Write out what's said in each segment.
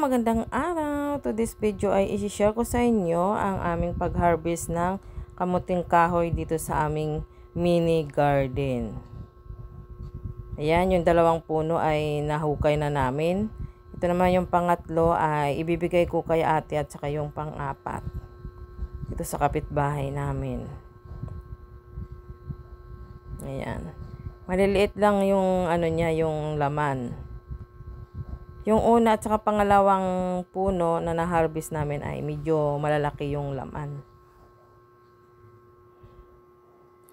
magandang araw. To this video ay i-share ko sa inyo ang aming pag-harvest ng kamuting kahoy dito sa aming mini garden. Ayan, yung dalawang puno ay nahukay na namin. Ito naman yung pangatlo ay ibibigay ko kay ate at saka yung pang-apat. Ito sa kapitbahay namin. Ayan. Maliliit lang yung niya, yung laman. Yung una at saka pangalawang puno na na-harvest namin ay medyo malalaki yung laman.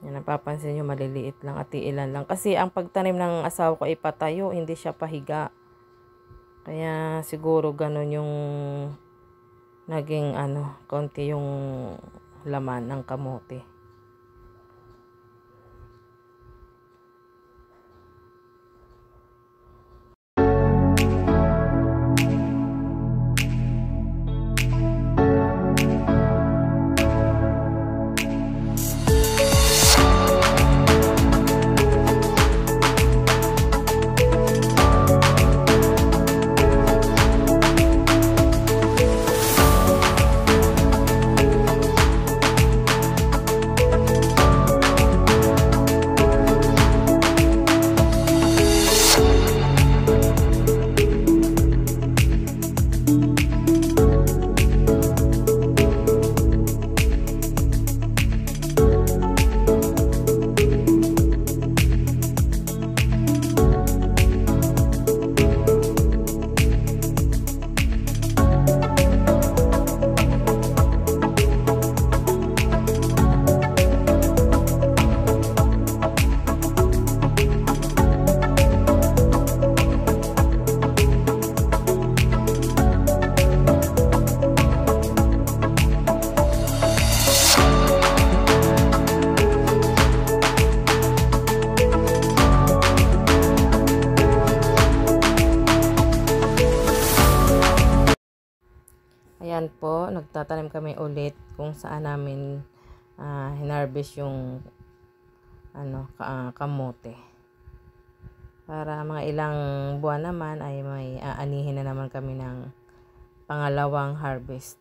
Yan, napapansin nyo, maliliit lang at ilan lang. Kasi ang pagtanim ng asawa ko ay patayo, hindi siya pahiga. Kaya siguro ganun yung naging konti yung laman ng kamote. Ayan po, nagtatanim kami ulit kung saan namin hinarvest yung kamote. Para mga ilang buwan naman ay may aanihin na naman kami ng pangalawang harvest.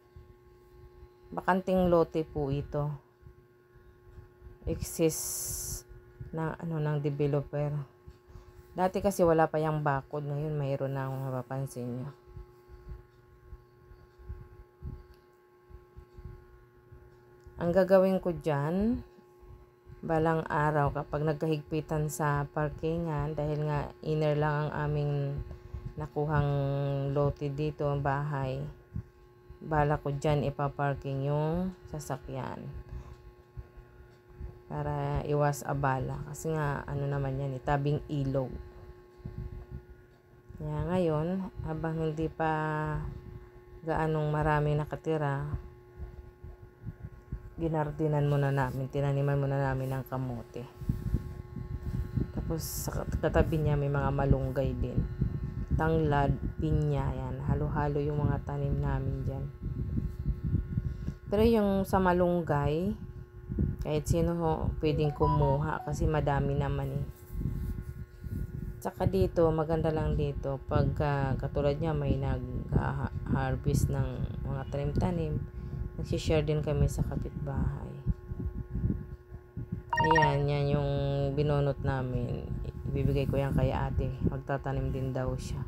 Bakanting lote po ito. Exist na ng developer. Dati kasi wala pa yung bakod, ngayon mayroon na, kung mapapansin nyo. Ang gagawin ko dyan, balang araw kapag nagkahigpitan sa parkingan, dahil nga inner lang ang aming nakuhang lote dito, bahay, bala ko dyan ipaparking yung sasakyan. Para iwas abala. Kasi nga, naman yan, tabing ilog. Kaya ngayon, habang hindi pa gaanong marami nakatira, ginardinan muna namin, tinaniman muna namin ng kamote. Tapos sa katabi niya may mga malunggay din. Tanglad, pinya, yan. Halo-halo yung mga tanim namin dyan. Pero yung sa malunggay, kahit sino pwedeng kumuha kasi madami naman eh. Tsaka dito, maganda lang dito, pag katulad niya may nag-harvest ng mga tanim-tanim, nagsishare din kami sa kapitbahay. Ayan, yan yung binunot namin. Ibibigay ko yan kay ate. Magtatanim din daw siya.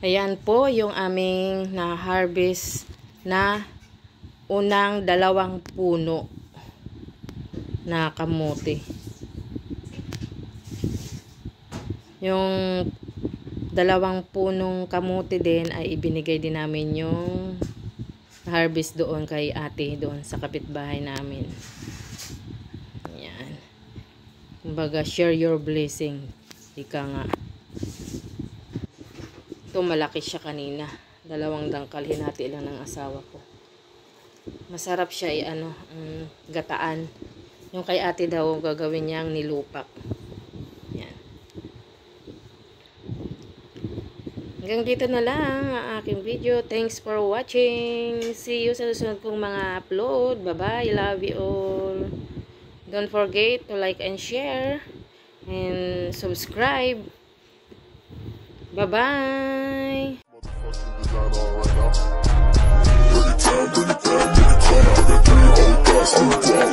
Ayan po yung aming na-harvest na unang dalawang puno na kamote. Yung dalawang punong kamote din ay ibinigay din namin yung harvest doon kay ate doon sa kapitbahay namin. Ayan. Kumbaga, share your blessing. Ika nga. Ito, malaki siya kanina. 2 dangkal, hinati lang ng asawa ko. Masarap siya, gataan. Yung kay ate daw, gagawin niyang nilupak. Yan. Hanggang dito na lang ang aking video. Thanks for watching. See you sa susunod kong mga upload. Bye-bye. Love you all. Don't forget to like and share. And subscribe. Bye-bye. Bring it down, bring it down, bring it down. I got 3 old thoughts,